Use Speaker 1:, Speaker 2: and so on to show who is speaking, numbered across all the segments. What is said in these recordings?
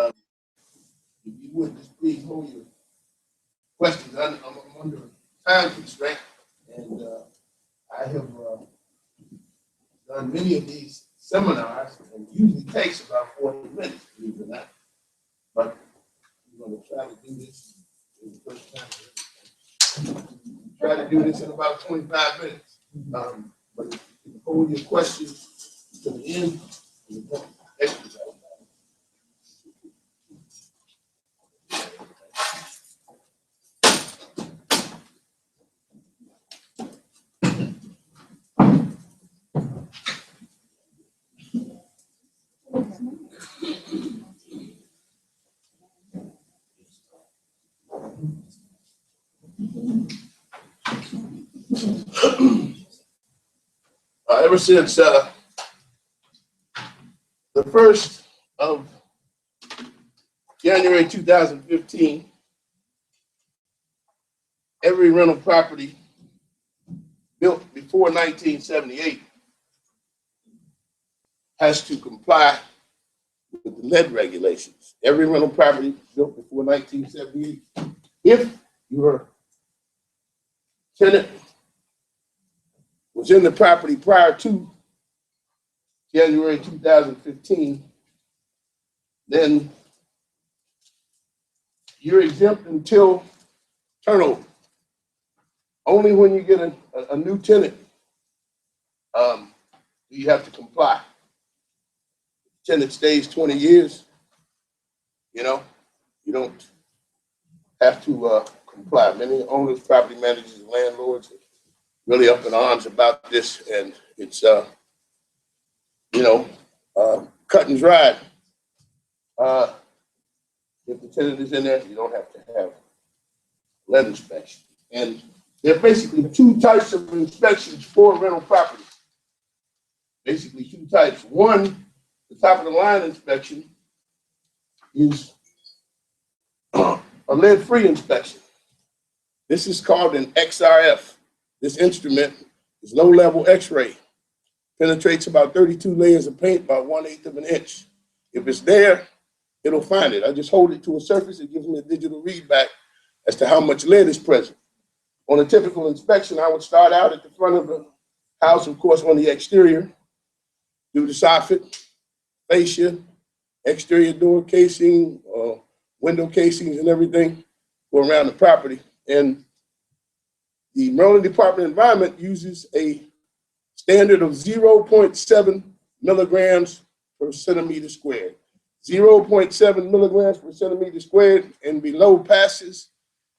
Speaker 1: If you would just please hold your questions. I'm under time constraint, and I have done many of these seminars, and it usually takes about 40 minutes, believe it or not. But we're going to try to do this in the first time. Try to do this in about 25 minutes. But if you can hold your questions to the end, we're going to expedite that. Ever since the 1st of January 2015, every rental property built before 1978 has to comply with the lead regulations. Every rental property built before 1978, if your tenant was in the property prior to January 2015, then you're exempt until turnover. Only when you get a new tenant do you have to comply. Tenant stays 20 years, you don't have to comply. Many owners, property managers, and landlords are really up in arms about this, and it's cut and dried. If the tenant is in there, you don't have to have lead inspection. And there are basically two types of inspections for rental property. Basically two types. One, the top of the line inspection is a lead-free inspection. This is called an XRF. This instrument is low-level X-ray. Penetrates about 32 layers of paint, about 1/8 of an inch. If it's there, it'll find it. I just hold it to a surface, it gives me a digital readback as to how much lead is present. On a typical inspection, I would start out at the front of the house, of course, on the exterior, do the soffit, fascia, exterior door casing, window casings and everything, go around the property. And the Maryland Department of Environment uses a standard of 0.7 milligrams per centimeter squared. 0.7 milligrams per centimeter squared and below passes.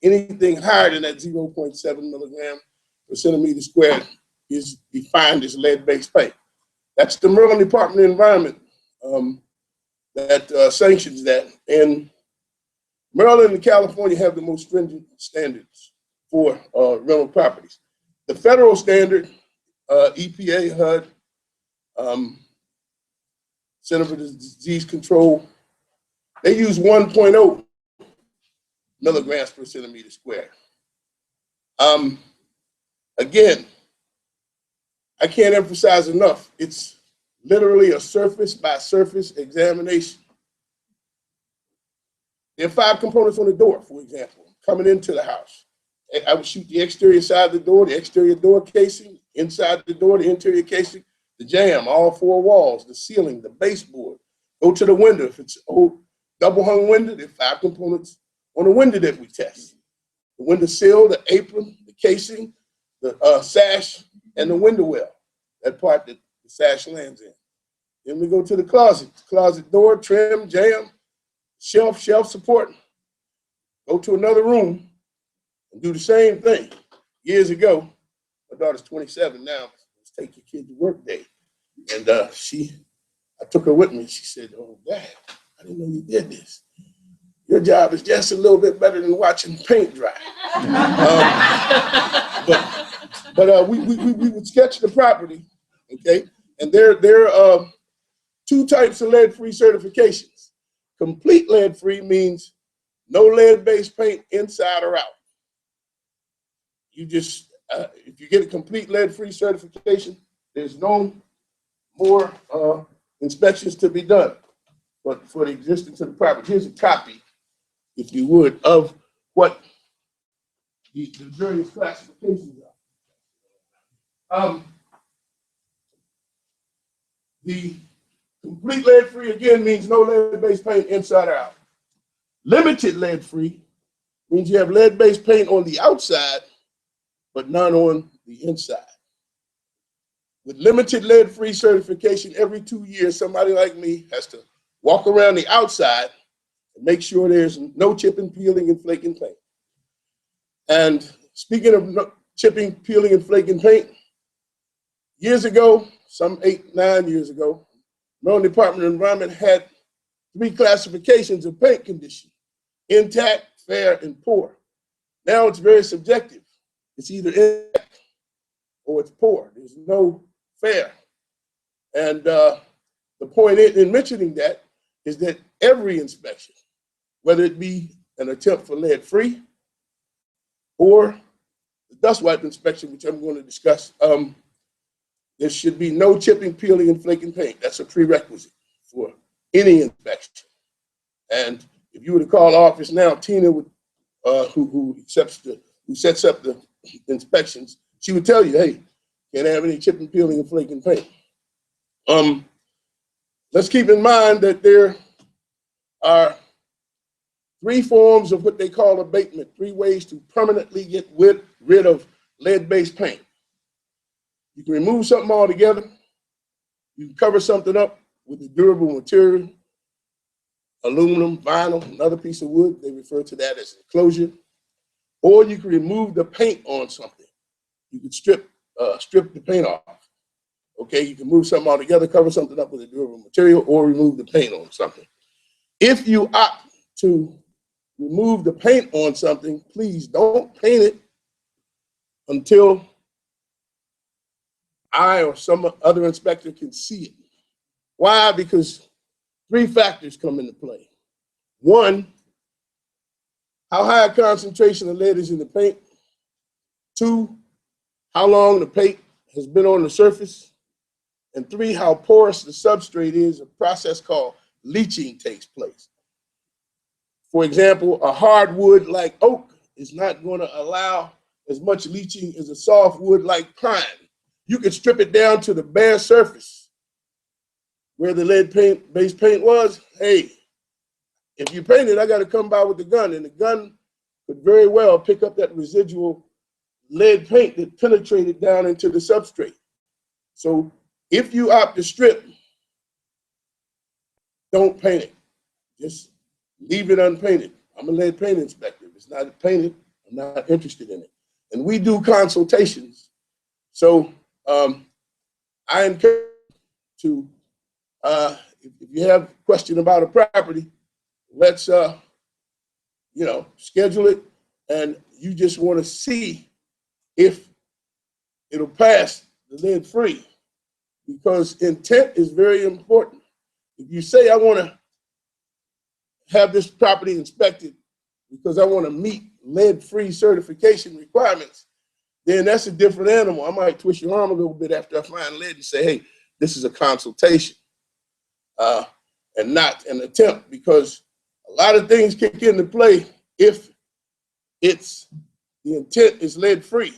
Speaker 1: Anything higher than that 0.7 milligram per centimeter squared is defined as lead-based paint. That's the Maryland Department of Environment that sanctions that. And Maryland and California have the most stringent standards for rental properties. The federal standard, EPA, HUD, Center for Disease Control, they use 1.0 milligrams per centimeter squared. Again, I can't emphasize enough, it's literally a surface by surface examination. There are 5 components on the door, for example, coming into the house. I would shoot the exterior side of the door, the exterior door casing, inside the door, the interior casing, the jamb, all 4 walls, the ceiling, the baseboard. Go to the window. If it's old double hung window, there are 5 components on the window that we test. The window sill, the apron, the casing, the sash, and the window well, that part that the sash lands in. Then we go to the closet door, trim, jamb, shelf support. Go to another room and do the same thing. Years ago, my daughter's 27 now, let's take your kid to work day. And I took her with me. She said, "Oh, Dad, I didn't know you did this. Your job is just a little bit better than watching paint dry." But we would sketch the property, okay? And there are 2 types of lead-free certifications. Complete lead-free means no lead-based paint inside or out. You just, if you get a complete lead-free certification, there's no more inspections to be done. for the existence of the property. Here's a copy, if you would, of what the various classifications are. The complete lead-free, again, means no lead-based paint inside or out. Limited lead-free means you have lead-based paint on the outside, but none on the inside. With limited lead-free certification, every 2 years, somebody like me has to walk around the outside and make sure there's no chipping, peeling, and flaking paint. And speaking of chipping, peeling, and flaking paint, years ago, some 8, 9 years ago, Maryland Department of Environment had 3 classifications of paint condition: intact, fair, and poor. Now it's very subjective. It's either intact or it's poor. There's no fair. And the point in mentioning that is that every inspection, whether it be an attempt for lead-free or the dust wipe inspection, which I'm going to discuss, there should be no chipping, peeling, and flaking paint. That's a prerequisite for any inspection. And if you were to call the office now, Tina would, who sets up the inspections, she would tell you, hey, can't have any chipping, peeling, and flaking paint. Let's keep in mind that there are 3 forms of what they call abatement, 3 ways to permanently get rid of lead-based paint. You can remove something altogether. You can cover something up with a durable material, aluminum, vinyl, another piece of wood. They refer to that as enclosure. Or you can remove the paint on something. You can strip the paint off. Okay, you can move something altogether, cover something up with a durable material, or remove the paint on something. If you opt to remove the paint on something, please don't paint it until I or some other inspector can see it. Why? Because 3 factors come into play. 1, how high a concentration of lead is in the paint. 2, how long the paint has been on the surface. And 3, how porous the substrate is. A process called leaching takes place. For example, a hardwood like oak is not going to allow as much leaching as a softwood like pine. You could strip it down to the bare surface where the lead-based paint was. Hey, if you paint it, I got to come by with the gun, and the gun could very well pick up that residual lead paint that penetrated down into the substrate. So if you opt to strip, don't paint it. Just leave it unpainted. I'm a lead paint inspector. If it's not painted, I'm not interested in it. And we do consultations. So I encourage you to, if you have a question about a property, let's, schedule it. And you just want to see if it'll pass the lead free, because intent is very important. If you say, I want to have this property inspected because I want to meet lead-free certification requirements, then that's a different animal. I might twist your arm a little bit after I find lead and say, hey, this is a consultation and not an attempt, because a lot of things kick into play if the intent is lead-free.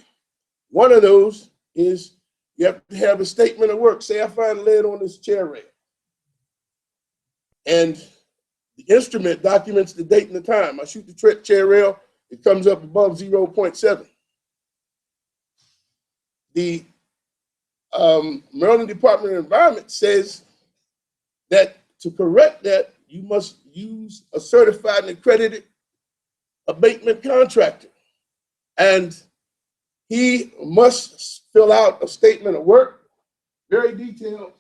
Speaker 1: One of those is you have to have a statement of work. Say I find lead on this chair rail, and the instrument documents the date and the time. I shoot the chair rail, it comes up above 0.7. The Maryland Department of Environment says that to correct that, you must use a certified and accredited abatement contractor. And he must fill out a statement of work, very detailed.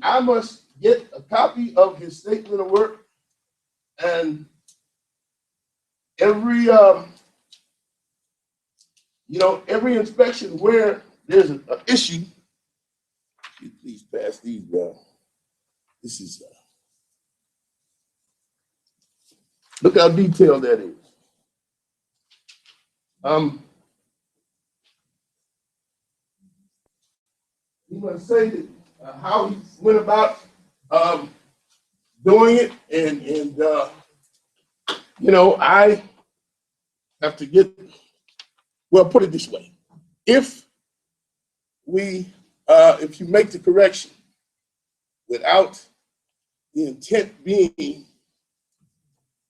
Speaker 1: I must get a copy of his statement of work, and every every inspection where there's an issue, please pass these down. This is look how detailed that is. He must say that how he went about doing it, and you know, I have to get, well, put it this way. If you make the correction without the intent being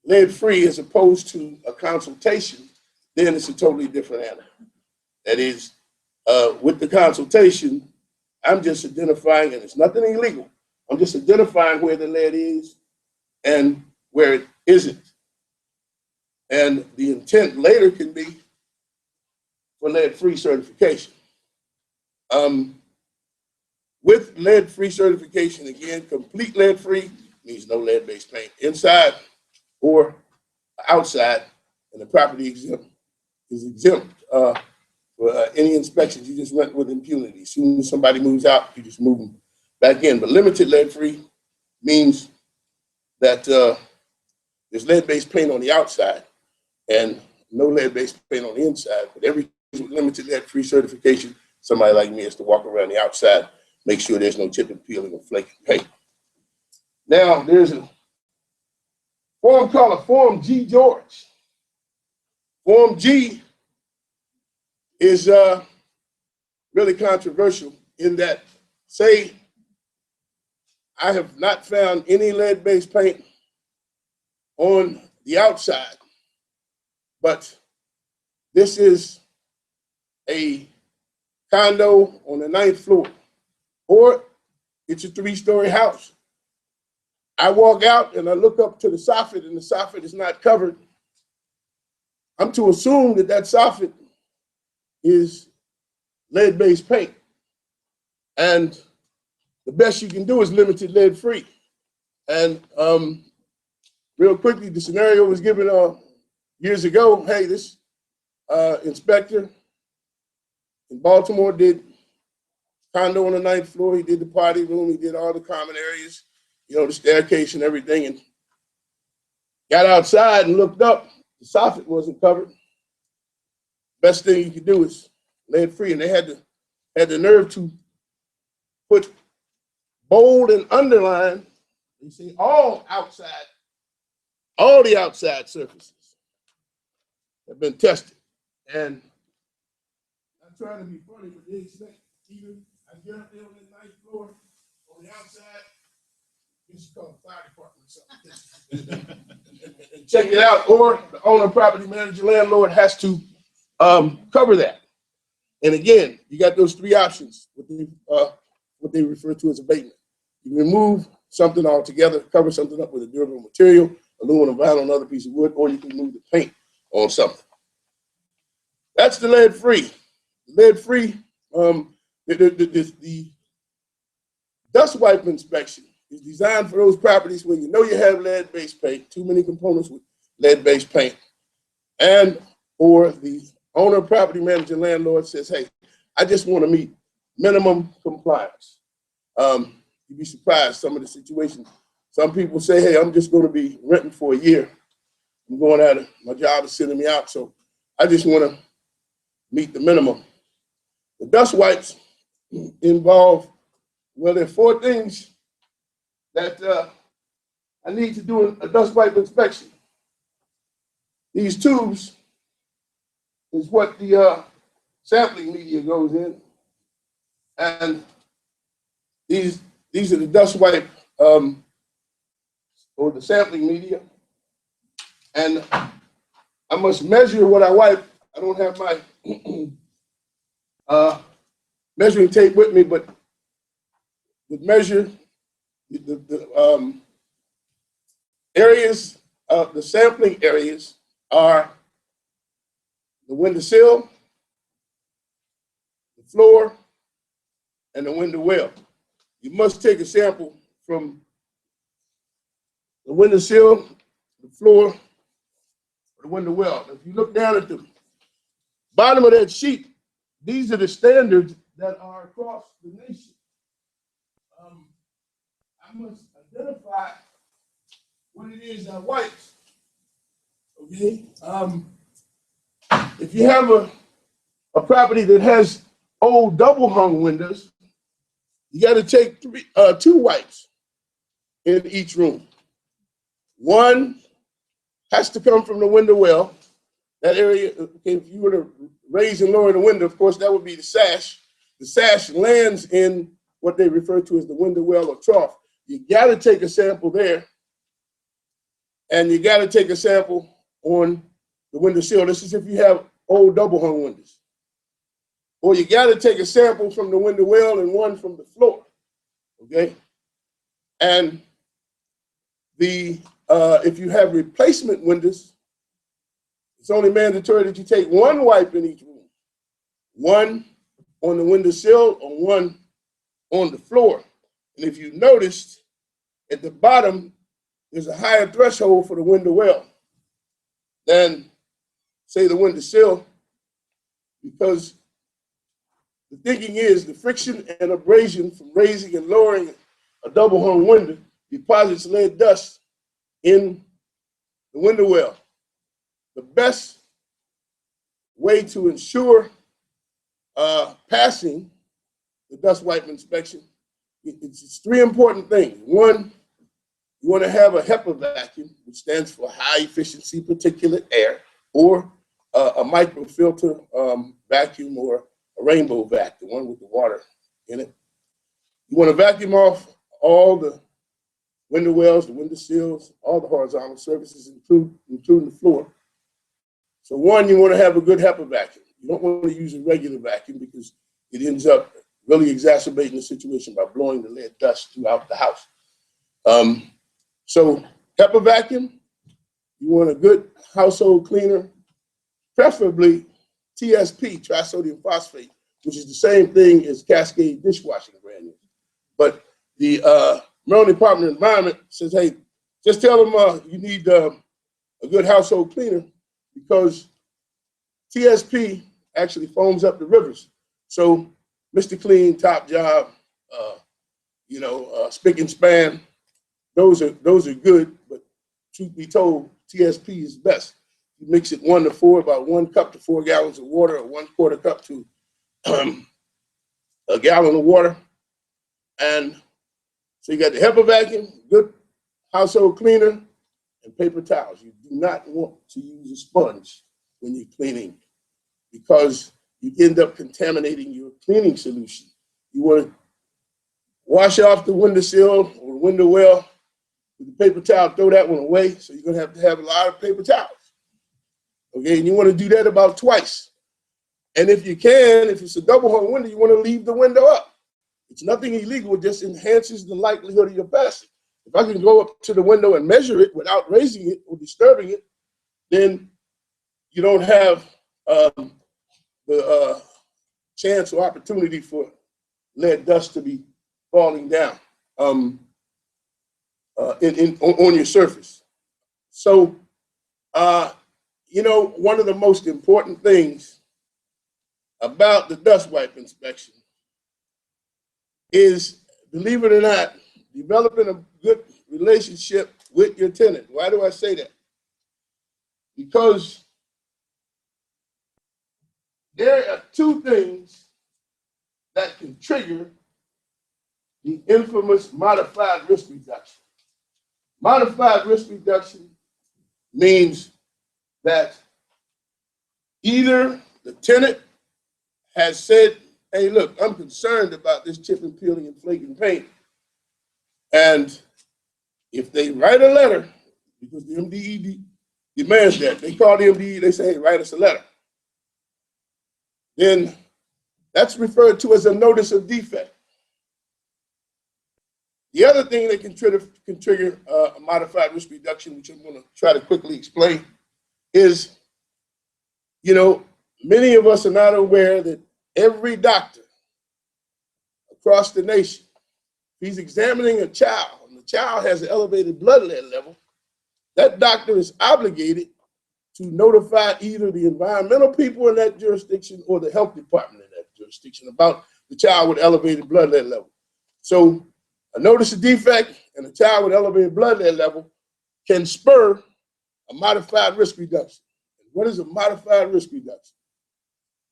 Speaker 1: lead-free as opposed to a consultation, then it's a totally different animal. That is, with the consultation, I'm just identifying, and it's nothing illegal. I'm just identifying where the lead is and where it isn't. And the intent later can be for lead-free certification. With lead-free certification, again, complete lead-free means no lead-based paint inside or outside, and the property is exempt for any inspections. You just went with impunity. As soon as somebody moves out, you just move them back in. But limited lead-free means that there's lead-based paint on the outside and no lead-based paint on the inside. But every limited lead-free certification, somebody like me has to walk around the outside, make sure there's no chipping, peeling, or flaking paint. Now, there's a form called a Form G. George. Form G is really controversial in that, say, I have not found any lead-based paint on the outside, but this is a condo on the 9th floor, or it's a 3-story house. I walk out and I look up to the soffit and the soffit is not covered. I'm to assume that that soffit is lead-based paint. And the best you can do is limited lead-free. And real quickly, the scenario was given years ago. Hey, this inspector in Baltimore did condo on the 9th floor. He did the party room. He did all the common areas, you know, the staircase and everything, and got outside and looked up. The soffit wasn't covered. Best thing you could do is lead-free, and they had the nerve to put bold and underline. You see, all the outside surfaces have been tested. And I'm trying to be funny, but they expect either I get up there on the 9th floor on the outside, it's called the fire department or something, and check it out, or the owner, property manager, landlord has to cover that. And again, you got those 3 options, what they refer to as abatement. You remove something altogether, cover something up with a durable material, aluminum, vinyl, another piece of wood, or you can remove the paint on something. That's the lead-free. Lead-free, the dust wipe inspection is designed for those properties where you know you have lead-based paint, too many components with lead-based paint, and or the owner, property manager, landlord says, hey, I just want to meet minimum compliance. You'd be surprised some of the situations. Some people say, hey, I'm just going to be renting for a year. I'm going out of my job is sending me out, so I just want to meet the minimum. The dust wipes involve, well, there are 4 things that I need to do a dust wipe inspection. These tubes is what the sampling media goes in, and these are the dust wipe or the sampling media, and I must measure what I wipe. I don't have my measuring tape with me, but the measure the areas of the sampling areas are the windowsill, the floor, and the window well. You must take a sample from the windowsill, the floor, or the window well. If you look down at the bottom of that sheet, these are the standards that are across the nation. I must identify what it is I wipe. Okay. If you have a property that has old double hung windows, you got to take 2 wipes in each room. One has to come from the window well. That area, if you were to raise and lower the window, of course, that would be the sash. The sash lands in what they refer to as the window well or trough. You got to take a sample there, and you got to take a sample on the window sill. This is if you have old double hung windows. Or you got to take a sample from the window well and one from the floor, okay? And if you have replacement windows, it's only mandatory that you take one wipe in each room, one on the window sill or one on the floor. And if you noticed, at the bottom, there's a higher threshold for the window well than, say, the window sill, because the thinking is the friction and abrasion from raising and lowering a double hung window deposits lead dust in the window well. The best way to ensure passing the dust wipe inspection, it's three important things. One, you want to have a HEPA vacuum, which stands for high efficiency particulate air, or a microfilter vacuum, or a rainbow vac, the one with the water in it. You want to vacuum off all the window wells, the window sills, all the horizontal surfaces, including the floor. So one, you want to have a good HEPA vacuum. You don't want to use a regular vacuum because it ends up really exacerbating the situation by blowing the lead dust throughout the house. So HEPA vacuum, you want a good household cleaner, preferably TSP, trisodium phosphate, which is the same thing as Cascade dishwashing brand. But the Maryland Department of Environment says, hey, just tell them you need a good household cleaner, because TSP actually foams up the rivers. So Mr. Clean, Top Job, Spick and Span, those are good, but truth be told, TSP is best. You mix it 1 to 4, about 1 cup to 4 gallons of water, or 1/4 cup to a gallon of water. And so you got the HEPA vacuum, good household cleaner, and paper towels. You do not want to use a sponge when you're cleaning, because you end up contaminating your cleaning solution. You want to wash off the windowsill or window well with the paper towel, throw that one away. So you're going to have a lot of paper towels. Okay, and you want to do that about twice. And if you can, if it's a double hung window, you want to leave the window up. It's nothing illegal, it just enhances the likelihood of your passing. If I can go up to the window and measure it without raising it or disturbing it, then you don't have the chance or opportunity for lead dust to be falling down on your surface. So, one of the most important things about the dust wipe inspection is, believe it or not, developing a good relationship with your tenant. Why do I say that? Because there are two things that can trigger the infamous modified risk reduction. Modified risk reduction means that either the tenant has said, hey, look, I'm concerned about this chipping, peeling, and flaking paint. And if they write a letter, because the MDE demands that, they call the MDE, they say, hey, write us a letter. Then that's referred to as a notice of defect. The other thing that can trigger a modified risk reduction, which I'm going to try to quickly explain, is, many of us are not aware that every doctor across the nation, if he's examining a child and the child has an elevated blood lead level, that doctor is obligated to notify either the environmental people in that jurisdiction or the health department in that jurisdiction about the child with elevated blood lead level. So a notice of defect and a child with elevated blood lead level can spur a modified risk reduction. What is a modified risk reduction?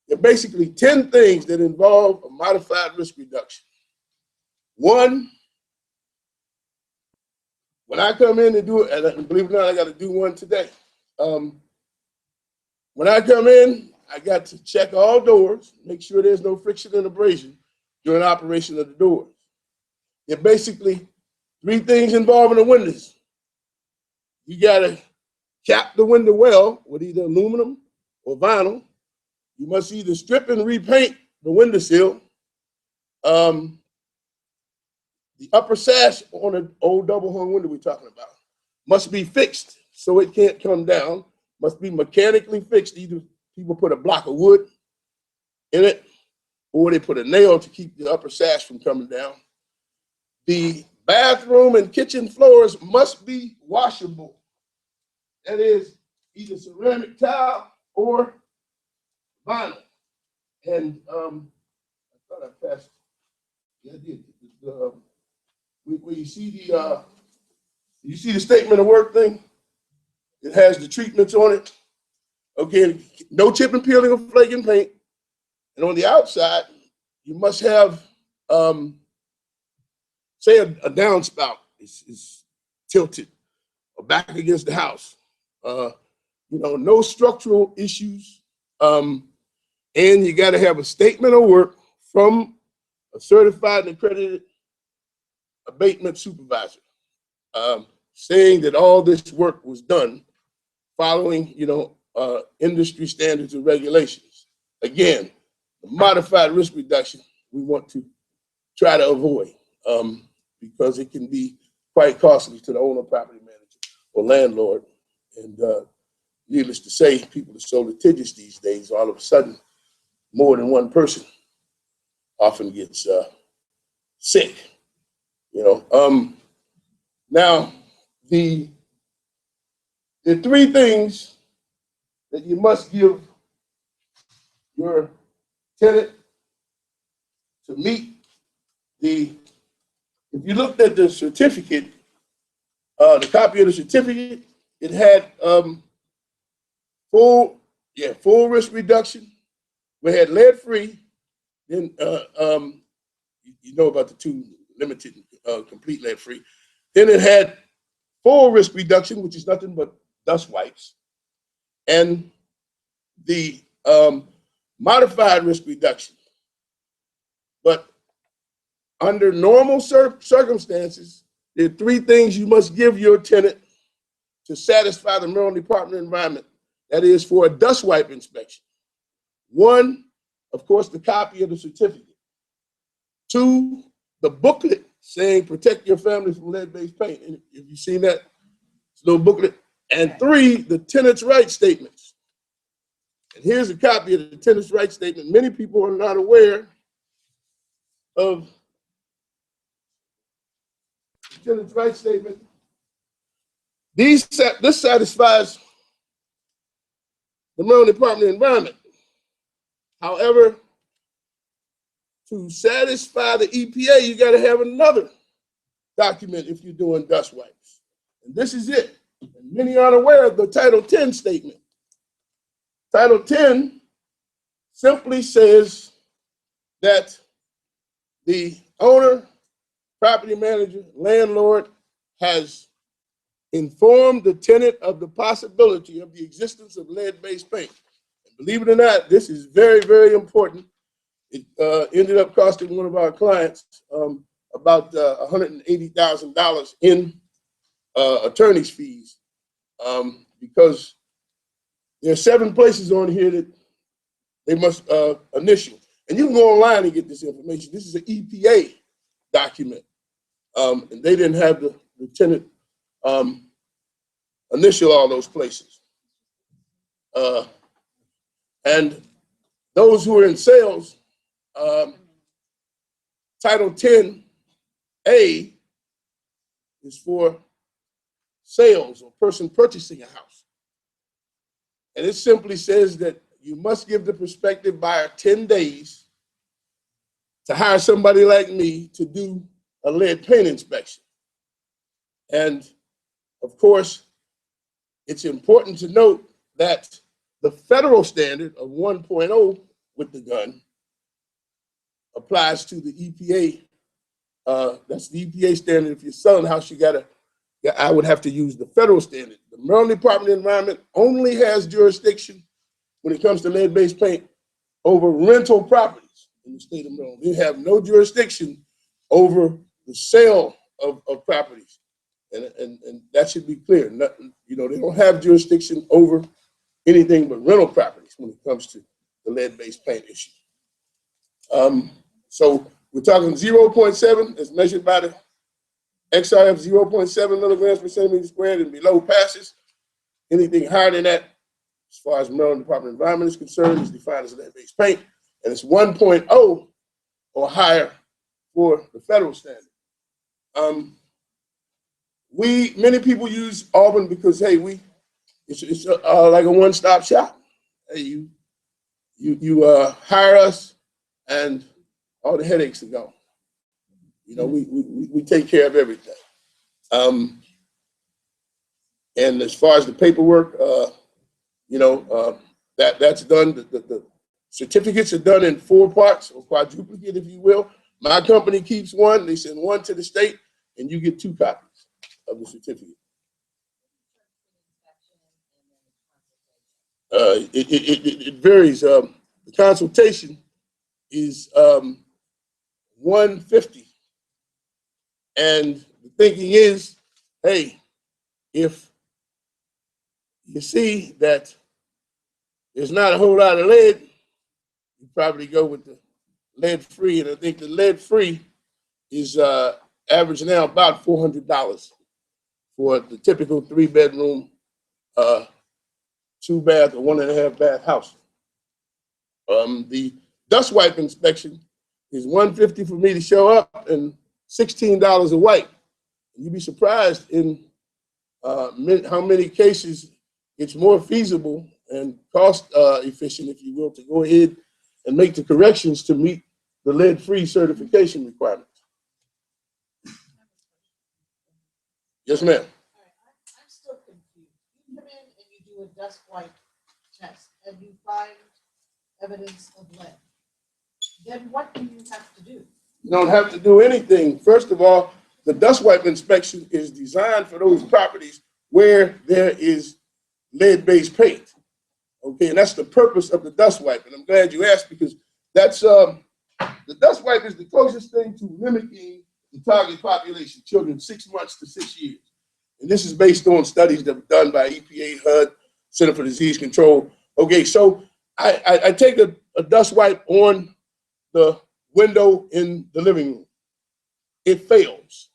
Speaker 1: There are basically 10 things that involve a modified risk reduction. One, when I come in and do it, and believe it or not, I got to do one today. When I come in, I got to check all doors, make sure there's no friction and abrasion during operation of the doors. There are basically three things involving the windows. You got to cap the window well with either aluminum or vinyl. You must either strip and repaint the windowsill. The upper sash on an old double hung window we're talking about must be fixed so it can't come down, must be mechanically fixed. Either people put a block of wood in it or they put a nail to keep the upper sash from coming down. The bathroom and kitchen floors must be washable. That is either ceramic tile or vinyl. And I thought I passed. Yeah, I did. Where you see the statement of work thing? It has the treatments on it. Okay, no chip and peeling or flaking paint. And on the outside, you must have, say a downspout is tilted or back against the house. No structural issues. And you got to have a statement of work from a certified and accredited abatement supervisor, saying that all this work was done following, industry standards and regulations. Again, the modified risk reduction we want to try to avoid because it can be quite costly to the owner, property manager, or landlord. And needless to say, people are so litigious these days. All of a sudden, more than one person often gets sick. Now, the three things that you must give your tenant to meet if you looked at the certificate, the copy of the certificate, it had full risk reduction. We had lead free. Then you know about the two limited, complete lead free. Then it had full risk reduction, which is nothing but dust wipes, and the modified risk reduction. But under normal circumstances, there are three things you must give your tenant to satisfy the Maryland Department of Environment. That is for a dust wipe inspection. One, of course, the copy of the certificate. Two, the booklet saying protect your family from lead-based paint. And if you've seen that, it's a little booklet. And three, the tenant's rights statements. And here's a copy of the tenant's rights statement. Many people are not aware of the tenant's rights statement. This satisfies the Maryland Department of Environment. However, to satisfy the EPA, you got to have another document if you're doing dust wipes. And this is it. And many aren't aware of the Title 10 statement. Title 10 simply says that the owner, property manager, landlord has informed the tenant of the possibility of the existence of lead-based paint. And believe it or not, this is very, very important. It ended up costing one of our clients about $180,000 in attorney's fees because there are 7 places on here that they must initial. And you can go online and get this information. This is an EPA document. And they didn't have the tenant initial all those places. And those who are in sales, Title 10A is for sales or person purchasing a house. And it simply says that you must give the prospective buyer 10 days to hire somebody like me to do a lead paint inspection. And of course, it's important to note that the federal standard of 1.0 with the gun applies to the EPA. That's the EPA standard. If you're selling a house, you got to yeah, I would have to use the federal standard. The Maryland Department of Environment only has jurisdiction when it comes to lead-based paint over rental properties in the state of Maryland. They have no jurisdiction over the sale of properties. And that should be clear. You know, they don't have jurisdiction over anything but rental properties when it comes to the lead-based paint issue. So we're talking 0.7 as measured by the XRF, 0.7 milligrams per centimeter squared and below passes. Anything higher than that, as far as Maryland Department of Environment is concerned, is defined as lead-based paint. And it's 1.0 or higher for the federal standard. Many people use Auburn because, hey, it's like a one-stop shop. Hey, you hire us and all the headaches are gone. You know, we take care of everything. And as far as the paperwork, you know, that's done. The certificates are done in 4 parts, or quadruplicate, if you will. My company keeps one. They send one to the state, and you get 2 copies of the certificate. It varies. The consultation is $150, and the thinking is, hey, if you see that there's not a whole lot of lead, you probably go with the lead-free, and I think the lead-free is average now about $400 for the typical 3-bedroom, 2-bath or 1.5-bath house. The dust wipe inspection is $150 for me to show up and $16 a wipe. You'd be surprised in how many cases it's more feasible and cost efficient, if you will, to go ahead and make the corrections to meet the lead-free certification requirements. Yes, ma'am.
Speaker 2: All right, I'm still confused. You come in and you do a dust wipe test and you find evidence of lead. Then what do you have to do?
Speaker 1: You don't have to do anything. First of all, the dust wipe inspection is designed for those properties where there is lead-based paint. Okay, and that's the purpose of the dust wipe. And I'm glad you asked, because that's the dust wipe is the closest thing to mimicking the target population, children 6 months to 6 years. And this is based on studies that were done by EPA, HUD, Center for Disease Control. Okay, so I take a dust wipe on the window in the living room. It fails.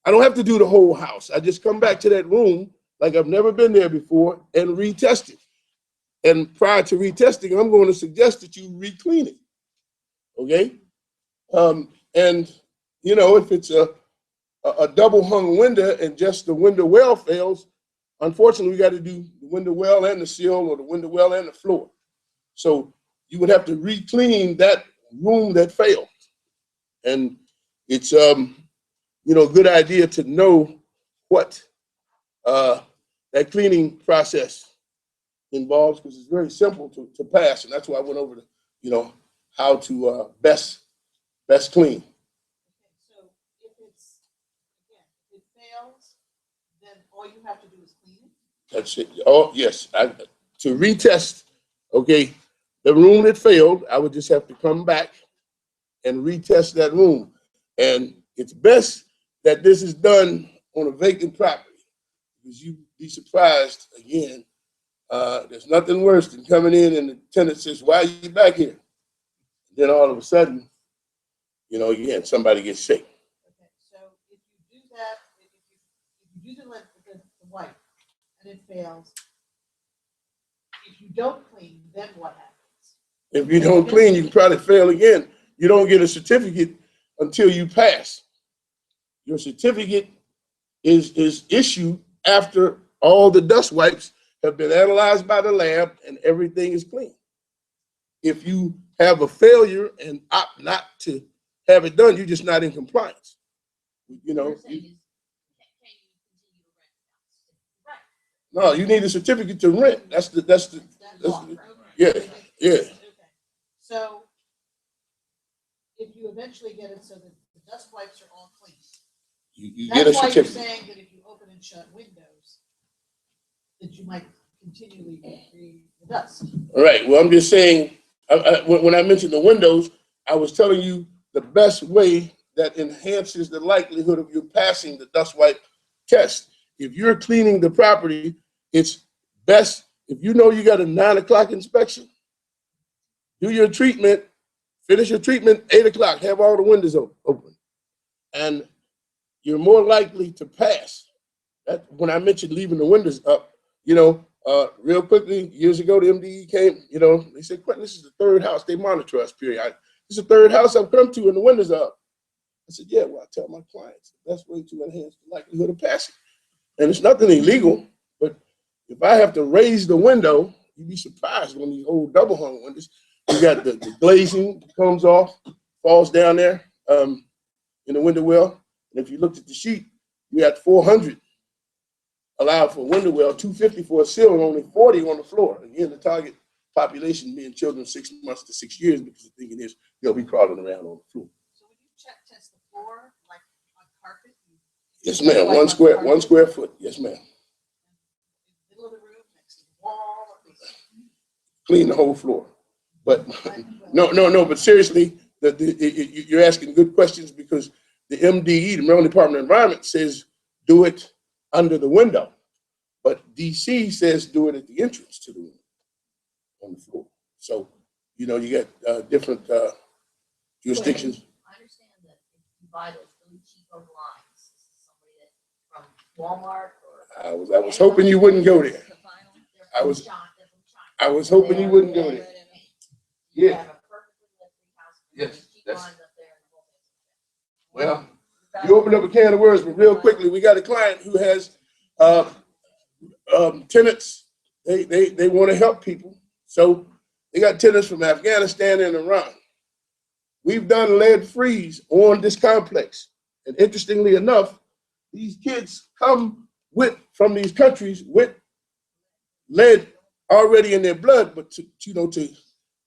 Speaker 1: I don't have to do the whole house. I just come back to that room like I've never been there before and retest it. And prior to retesting, I'm going to suggest that you re-clean it. Okay? And you know, if it's a double hung window and just the window well fails, unfortunately, we got to do the window well and the sill, or the window well and the floor. So you would have to re-clean that room that failed. And it's you know, a good idea to know what that cleaning process involves, because it's very simple to pass, and that's why I went over to, you know, how to best clean.
Speaker 2: Okay, so if it fails, then all you have to do is clean it?
Speaker 1: That's it. Oh, yes. To retest, okay, the room that failed, I would just have to come back and retest that room. And it's best that this is done on a vacant property, because you'd be surprised, again, there's nothing worse than coming in and the tenant says, "Why are you back here?" Then all of a sudden, you know, again, somebody gets sick.
Speaker 2: Okay, so if you do that, if you do the wipe and it fails, if you don't clean, then what happens?
Speaker 1: If you don't clean, you can probably fail again. You don't get a certificate until you pass. Your certificate is issued after all the dust wipes have been analyzed by the lab and everything is clean. If you have a failure and opt not to have it done, you're just not in compliance. You know, no, you need a certificate to rent. That's the yeah, yeah.
Speaker 2: Okay. So if you eventually get it so that the dust wipes are all clean,
Speaker 1: You get a
Speaker 2: that's why you're
Speaker 1: certificate.
Speaker 2: saying that if you open and shut windows, that you might continually be creating the dust.
Speaker 1: All right, well, I'm just saying, when I mentioned the windows, I was telling you the best way that enhances the likelihood of you passing the dust wipe test. If you're cleaning the property, it's best, if you know you got a 9 o'clock inspection, do your treatment, finish your treatment 8 o'clock, have all the windows open. And you're more likely to pass. That, when I mentioned leaving the windows up, you know, real quickly, years ago, the MDE came, you know, they said, Quentin, this is the third house. They monitor us periodically. This is the third house I've come to and the windows are up. I said, yeah, well, I tell my clients, the best way to enhance the likelihood of passing. And it's nothing illegal, but if I have to raise the window, you'd be surprised when these old double hung windows, you got the glazing comes off, falls down there in the window well. And if you looked at the sheet, you had 400 allowed for window well, 250 for a sill, and only 40 on the floor. Again, the target population being children 6 months to 6 years, because the thinking is they'll be crawling around on the floor.
Speaker 2: So when you check test the floor, like on carpet?
Speaker 1: Yes, ma'am. Like 1 square foot. Yes, ma'am.
Speaker 2: In the middle of the room, next to the wall?
Speaker 1: Clean the whole floor. But no. But seriously, you're asking good questions, because the MDE, the Maryland Department of Environment, says do it under the window, but DC says do it at the entrance to the window on the floor. So, you know, you got different jurisdictions.
Speaker 3: I understand that if you buy those really cheap blinds, this is somebody that from Walmart or.
Speaker 1: I was hoping you wouldn't go there. I was hoping you wouldn't go there. Yeah. Yes. Well, you opened up a can of worms, but real quickly, we got a client who has tenants. They want to help people. So they got tenants from Afghanistan and Iran. We've done lead freeze on this complex. And interestingly enough, these kids come from these countries with lead already in their blood, but to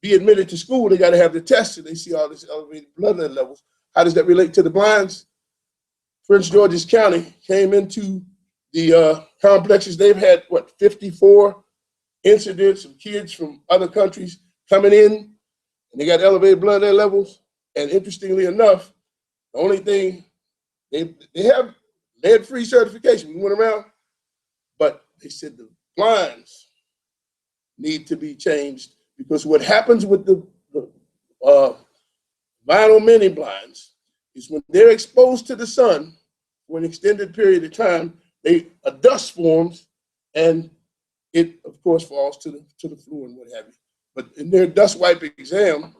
Speaker 1: be admitted to school, they got to have the test, and they see all this elevated blood lead levels. How does that relate to the blinds? Prince George's County came into the complexes. They've had, 54 incidents of kids from other countries coming in, and they got elevated blood lead levels. And interestingly enough, the only thing, they have lead-free certification. We went around, but they said the blinds need to be changed, because what happens with the vinyl mini blinds is when they're exposed to the sun for an extended period of time, a dust forms, and it, of course, falls to the floor and what have you. But in their dust wipe exam,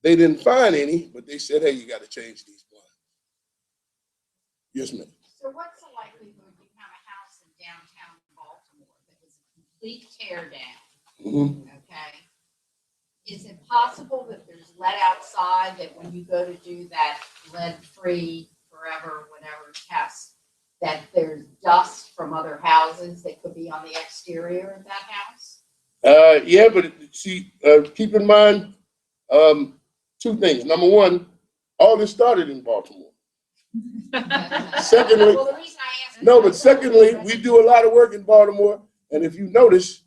Speaker 1: they didn't find any, but they said, hey, you got to change these blinds. Yes, ma'am.
Speaker 3: So what's the likelihood you have a house in downtown Baltimore that was a complete tear down? Okay. Is it possible that there's lead outside, that when you go to do that lead-free forever, whatever test, that there's dust from other houses that could be on the exterior of that house?
Speaker 1: Yeah, but see, keep in mind 2 things. Number one, all this started in Baltimore. Secondly,
Speaker 3: well, the reason I ask
Speaker 1: no, but secondly, we do a lot of work in Baltimore, and if you notice,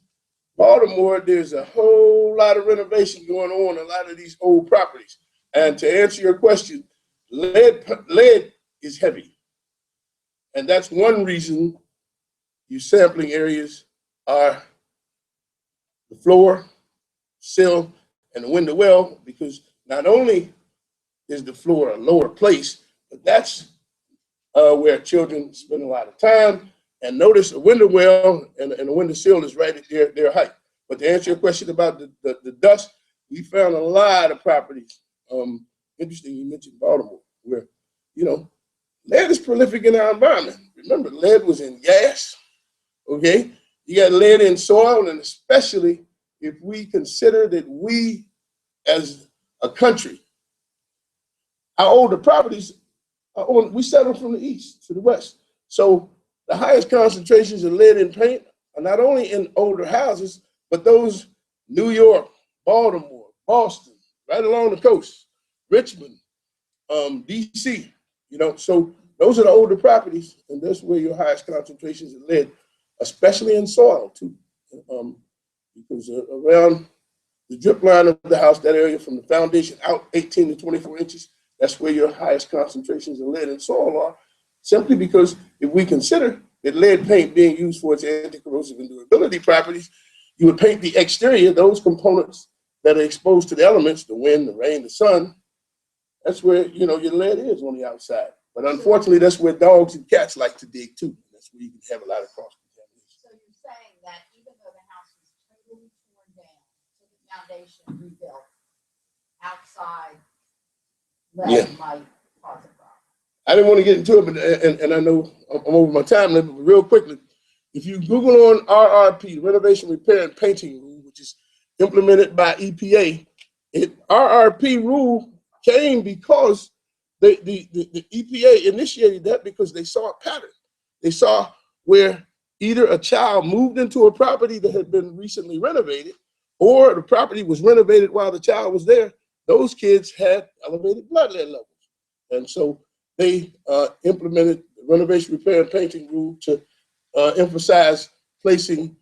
Speaker 1: Baltimore, there's a whole lot of renovation going on a lot of these old properties. And to answer your question, lead is heavy. And that's one reason your sampling areas are the floor, sill, and the window well, because not only is the floor a lower place, but that's where children spend a lot of time. And notice a window well and a window sill is right at their height. But to answer your question about the dust, we found a lot of properties. Interesting, you mentioned Baltimore, where, lead is prolific in our environment. Remember, lead was in gas, okay? You got lead in soil, and especially if we consider that we, as a country, our older properties are we settle from the east to the west. So the highest concentrations of lead in paint are not only in older houses, but those New York, Baltimore, Boston, right along the coast, Richmond, DC, so those are the older properties, and that's where your highest concentrations of lead, especially in soil too. Because around the drip line of the house, that area from the foundation out 18 to 24 inches, that's where your highest concentrations of lead in soil are, simply because if we consider that lead paint being used for its anti-corrosive and durability properties, you would paint the exterior, those components that are exposed to the elements, the wind, the rain, the sun. That's where, you know, your lead is on the outside. But unfortunately, that's where dogs and cats like to dig too. That's where you can have a lot of cross contamination.
Speaker 3: So you're saying that even though the house was totally torn down, so the foundation rebuilt, outside lead might cause a problem?
Speaker 1: I didn't want to get into it, but and I know I'm over my time limit, but real quickly, if you Google on RRP, Renovation, Repair, and Painting Rule, which is implemented by EPA, RRP rule came because the EPA initiated that because they saw a pattern. They saw where either a child moved into a property that had been recently renovated, or the property was renovated while the child was there. Those kids had elevated blood lead levels. And so they implemented the Renovation, Repair, and Painting Rule to emphasize placing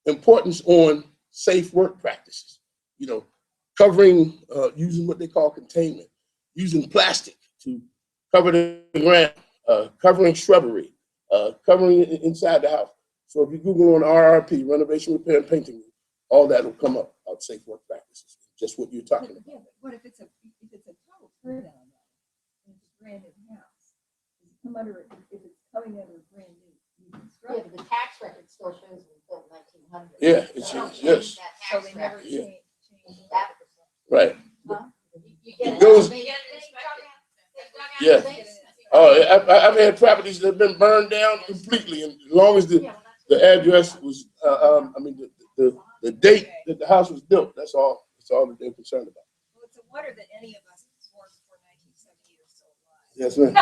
Speaker 1: importance on safe work practices. You know, covering, using what they call containment, using plastic to cover the ground, covering shrubbery, covering inside the house. So if you Google on RRP, Renovation, Repair, and Painting Rule, all that will come up about safe work practices, just what you're talking about.
Speaker 4: Yeah, but what if it's a total tear down though, and it's a brand new house? Does it come under, if it's coming under a brand new
Speaker 3: Yeah,
Speaker 4: construction?
Speaker 3: but the tax record still shows it was built in 1900.
Speaker 1: Yeah, it's
Speaker 3: They don't
Speaker 1: yes.
Speaker 3: change that
Speaker 4: So
Speaker 3: tax
Speaker 4: they never
Speaker 3: record.
Speaker 1: Yeah.
Speaker 4: change
Speaker 3: That-
Speaker 1: Right.
Speaker 3: You get
Speaker 1: It goes-
Speaker 3: they dug out
Speaker 1: Yeah.
Speaker 3: the basement.
Speaker 1: Oh, I've had properties that have been burned down completely, and as long as the address was, the date that the house was built, that's all that they're concerned about.
Speaker 4: Well, it's a wonder that any of us born before 1978 are still alive.
Speaker 1: Yes, ma'am.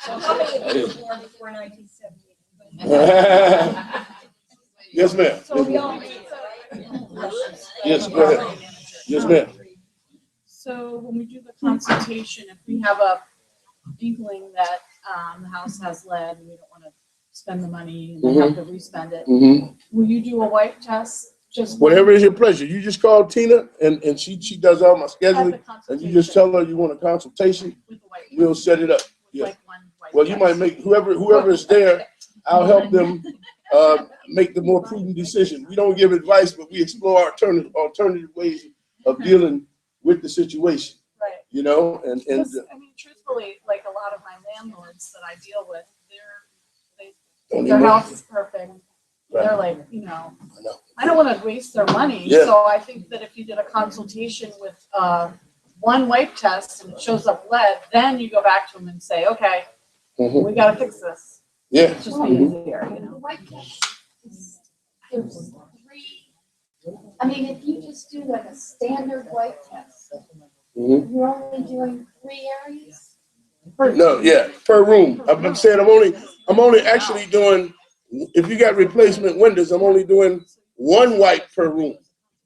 Speaker 4: So how many of you were born before 1978?
Speaker 1: Yes, ma'am.
Speaker 4: So we all made it, right?
Speaker 1: Yes, go ahead. Yes, ma'am.
Speaker 5: So when we do the consultation, if we have a inkling that the house has lead and we don't want to spend the money and then have to respend it, will you do a wipe test? Just
Speaker 1: Whatever is your pleasure. You just call Tina, and she does all my
Speaker 5: at
Speaker 1: scheduling,
Speaker 5: the
Speaker 1: and you just tell her you want a consultation.
Speaker 5: with the wipe
Speaker 1: We'll
Speaker 5: test,
Speaker 1: set it up.
Speaker 5: with
Speaker 1: Yeah.
Speaker 5: like one wipe
Speaker 1: Well, you
Speaker 5: test.
Speaker 1: might make whoever is there. I'll help them make the more prudent decision. We don't give advice, but we explore alternative ways of dealing with the situation.
Speaker 5: Right.
Speaker 1: You know, and
Speaker 5: Because, I mean, truthfully, like a lot of my landlords that I deal with,
Speaker 1: don't
Speaker 5: their
Speaker 1: even-
Speaker 5: house is perfect. They're
Speaker 1: Right.
Speaker 5: like, you know,
Speaker 1: I know.
Speaker 5: I don't want to waste their money.
Speaker 1: Yeah.
Speaker 5: So I think that if you did a consultation with one wipe test and it shows up lead, then you go back to them and say, okay,
Speaker 1: Mhm.
Speaker 5: we got to fix this.
Speaker 1: Yeah.
Speaker 5: It's just be easier, you
Speaker 3: The
Speaker 5: know.
Speaker 3: white test is- there's three, I mean, if you just do like a standard white test,
Speaker 1: Mhm.
Speaker 3: you're only doing 3 areas?
Speaker 1: No, yeah, per room. I'm saying I'm only actually doing, if you got replacement windows, I'm only doing one wipe per room.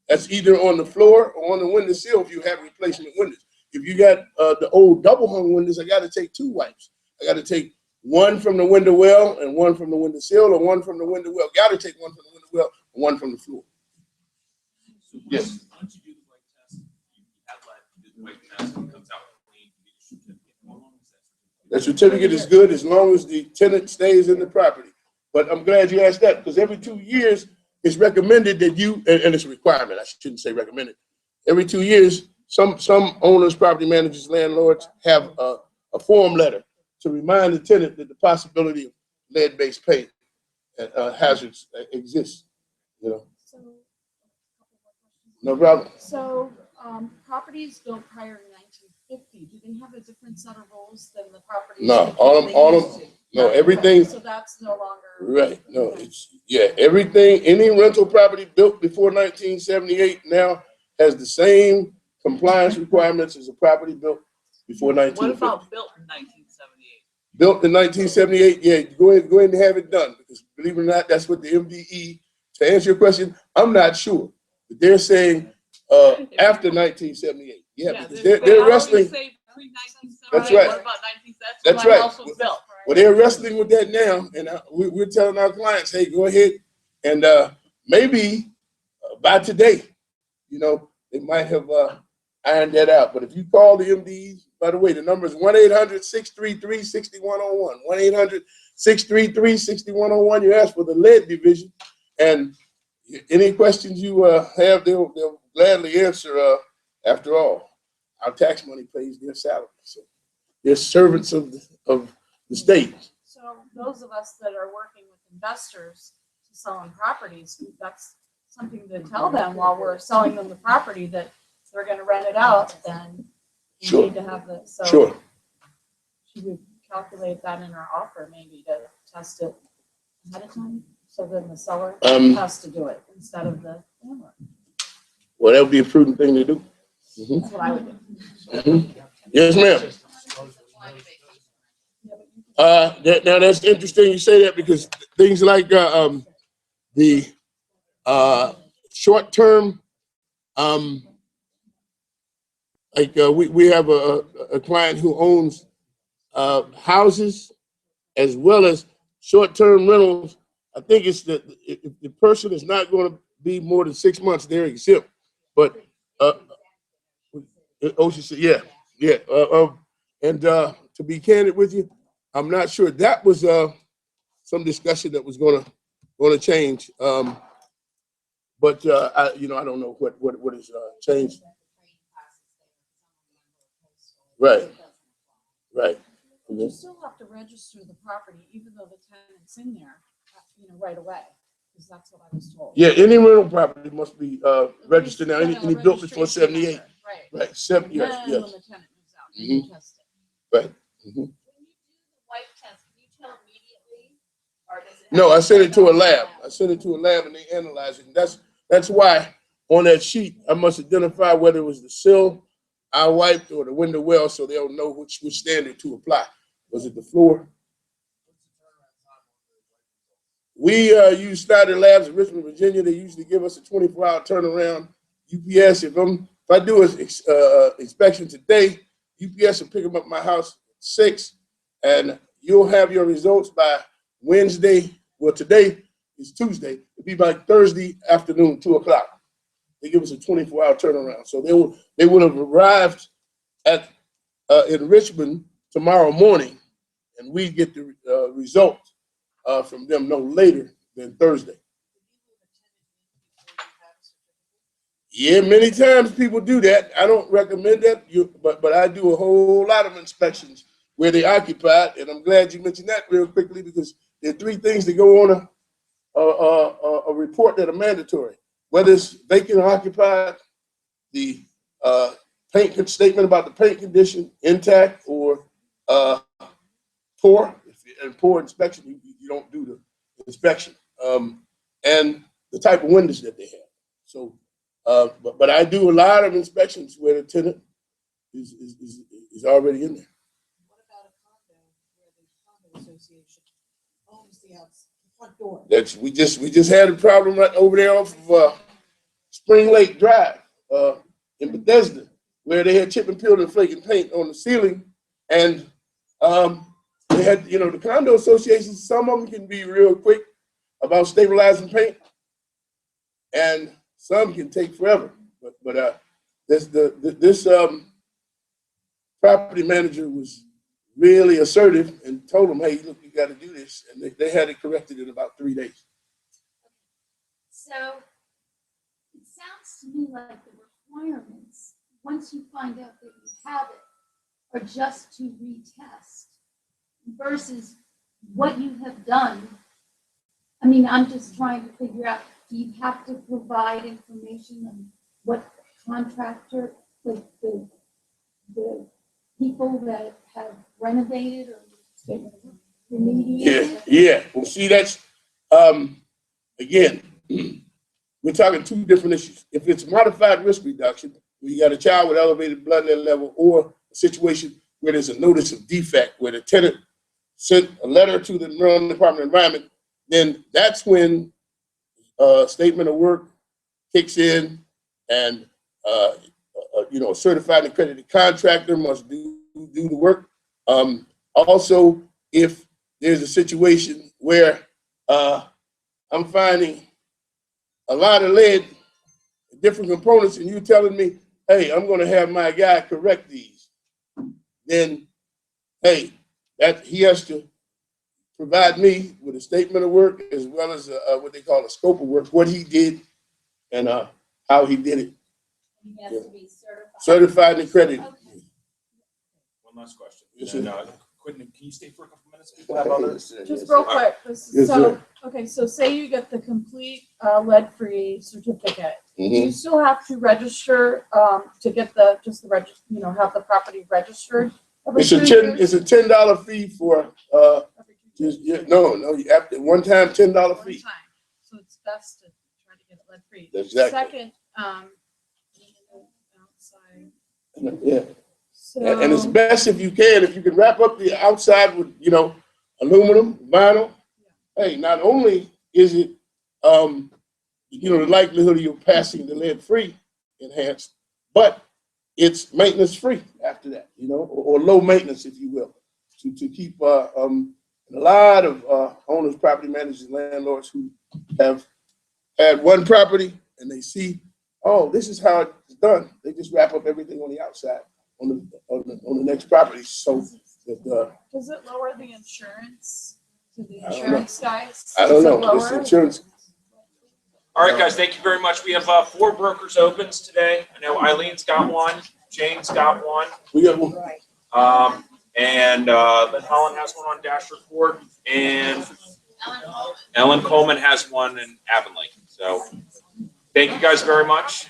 Speaker 1: That's either on the floor or on the window sill if you have replacement windows. If you got the old double hung windows, I got to take 2 wipes. I got to take one from the window well and one from the window sill, or one from the window well. Got to take one from the window well and one from the floor. Yes.
Speaker 6: Once you do the white test, you have lead, you do the white test, it comes out clean, you get your certificate. How long is that certificate?
Speaker 1: The certificate is good as long as the tenant stays in the property. But I'm glad you asked that, because every 2 years, it's recommended that you, and it's a requirement, I shouldn't say recommended. Every 2 years, some owners, property managers, landlords have a form letter to remind the tenant that the possibility of lead-based paint hazards exists, you know.
Speaker 5: So,
Speaker 1: No problem.
Speaker 5: so properties built prior to 1950, do they have a different set of rules than the properties?
Speaker 1: No,
Speaker 5: that
Speaker 1: all
Speaker 5: they
Speaker 1: of
Speaker 5: used to?
Speaker 1: no, everything,
Speaker 5: So that's no longer.
Speaker 1: right, no, it's, yeah, everything, any rental property built before 1978 now has the same compliance requirements as a property built before
Speaker 7: What
Speaker 1: 1950.
Speaker 7: about built in 1978?
Speaker 1: Built in 1978, yeah, go ahead and have it done, because believe it or not, that's what the MDE, to answer your question, I'm not sure. But they're saying after 1978, yeah, because
Speaker 7: they
Speaker 1: they're
Speaker 7: already
Speaker 1: wrestling,
Speaker 7: say Pre-1978.
Speaker 1: That's right.
Speaker 7: What about 19?
Speaker 1: That's
Speaker 7: That's when
Speaker 1: right.
Speaker 7: my house was built.
Speaker 1: Well, they're wrestling with that now, and we're telling our clients, hey, go ahead and maybe by today, you know, they might have ironed that out. But if you call the MDs, by the way, the number is 1-800-633-6101. 1-800-633-6101. You ask for the lead division, and any questions you have, they'll gladly answer. After all, our tax money pays their salary, so they're servants of the state.
Speaker 5: So those of us that are working with investors to selling properties, that's something to tell them while we're selling them the property, that they're gonna rent it out, then we
Speaker 1: Sure.
Speaker 5: need to have the, so.
Speaker 1: Sure.
Speaker 5: Should we calculate that in our offer, maybe to test it ahead of time? So then the seller has to do it instead of the landlord.
Speaker 1: Well, that would be a prudent thing to do.
Speaker 5: That's what I would do.
Speaker 1: Yes, ma'am. Now that's interesting you say that, because things like the short-term, we have a client who owns houses as well as short-term rentals. I think it's that if the person is not going to be more than 6 months, they're exempt. But Ocean said, yeah. And to be candid with you, I'm not sure. That was some discussion that was gonna change. But I don't know what has changed. Right.
Speaker 5: But you still have to register the property even though the tenant's in there, right away, because that's what I was told.
Speaker 1: Yeah, any rental property must be registered now.
Speaker 5: Get a
Speaker 1: Any built before
Speaker 5: registration
Speaker 1: 78.
Speaker 5: number, Right.
Speaker 1: Right,
Speaker 5: And
Speaker 1: yes.
Speaker 5: then when the tenant moves out, then you test it.
Speaker 1: Right.
Speaker 3: When you do the wipe test, can you tell immediately? Or does it have
Speaker 1: No, I
Speaker 3: to
Speaker 1: sent it to a
Speaker 3: go
Speaker 1: lab.
Speaker 3: out?
Speaker 1: I sent it to a lab and they analyze it. And that's why on that sheet I must identify whether it was the sill I wiped or the window well, so they'll know which standard to apply. Was it the floor? We use Snyder Labs in Richmond, Virginia. They usually give us a 24-hour turnaround. UPS, if I do an inspection today, UPS will pick them up at my house at 6, and you'll have your results by Wednesday. Well, today is Tuesday. It'll be by Thursday afternoon, 2 o'clock. They give us a 24-hour turnaround. So they will have arrived in Richmond tomorrow morning, and we get the result from them no later than Thursday. Yeah, many times people do that. I don't recommend that, but I do a whole lot of inspections where they occupied, and I'm glad you mentioned that real quickly, because there are 3 things that go on a report that are mandatory. Whether it's vacant or occupied, the paint statement about the paint condition, intact or poor. If you're in poor inspection, you don't do the inspection, and the type of windows that they have. So. But I do a lot of inspections where the tenant is already in there.
Speaker 2: What about a condo where the condo association owns the front door?
Speaker 1: We just had a problem right over there off of Spring Lake Drive in Bethesda, where they had chip and peeled and flaking paint on the ceiling, and they had the condo associations. Some of them can be real quick about stabilizing paint, and some can take forever, but this property manager was really assertive and told them, "Hey, look, you got to do this," and they had it corrected in about 3 days.
Speaker 8: So it sounds to me like the requirements, once you find out that you have it, are just to retest versus what you have done. I mean, I'm just trying to figure out, do you have to provide information on what contractor, like the people that have renovated or remediated?
Speaker 1: Yeah. Well, see, that's again, we're talking 2 different issues. If it's modified risk reduction, where you got a child with elevated blood level, or a situation where there's a notice of defect, where the tenant sent a letter to the Maryland Department of Environment, then that's when statement of work kicks in, and a certified and accredited contractor must do who do the work. Also, if there's a situation where I'm finding a lot of lead, different components, and you telling me, hey, I'm gonna have my guy correct these, then, hey, that he has to provide me with a statement of work as well as what they call a scope of work, what he did and how he did it.
Speaker 4: He has to be certified.
Speaker 1: Certified and accredited.
Speaker 8: Okay.
Speaker 6: One last question.
Speaker 1: Yes,
Speaker 6: And,
Speaker 1: sir.
Speaker 6: Quentin, can you stay for a couple minutes? People have others.
Speaker 5: Just real quick,
Speaker 1: Yes,
Speaker 5: so,
Speaker 1: sir.
Speaker 5: okay, so say you get the complete lead-free certificate. Do
Speaker 1: Mhm.
Speaker 5: you still have to register to get just the have the property registered? Every
Speaker 1: It's a
Speaker 5: 2
Speaker 1: ten.
Speaker 5: years?
Speaker 1: It's a $10 fee for
Speaker 5: Every 2 years?
Speaker 1: just no. You have to one time $10
Speaker 5: One
Speaker 1: fee.
Speaker 5: time. So it's best to try to get it lead-free.
Speaker 1: Exactly.
Speaker 5: Second, outside,
Speaker 1: Yeah.
Speaker 5: so.
Speaker 1: And it's best if you can wrap up the outside with, aluminum, vinyl. Hey, not only is it, the likelihood of you passing the lead free enhanced, but it's maintenance free after that, or low maintenance, if you will, to keep, a lot of, owners, property managers, landlords who have had one property and they see, oh, this is how it's done. They just wrap up everything on the outside. On the next property, so that
Speaker 5: Does it lower the insurance to the
Speaker 1: I don't know.
Speaker 5: insurance guys?
Speaker 1: I don't
Speaker 5: Does it
Speaker 1: know. This
Speaker 5: lower?
Speaker 1: insurance.
Speaker 6: All right, guys, thank you very much. We have 4 brokers opens today. I know Eileen's got one, Jane's got one,
Speaker 1: We got one.
Speaker 6: and Lynn Holland has one on Dash Report, and Ellen Coleman has one in Avonlea. So thank you guys very much.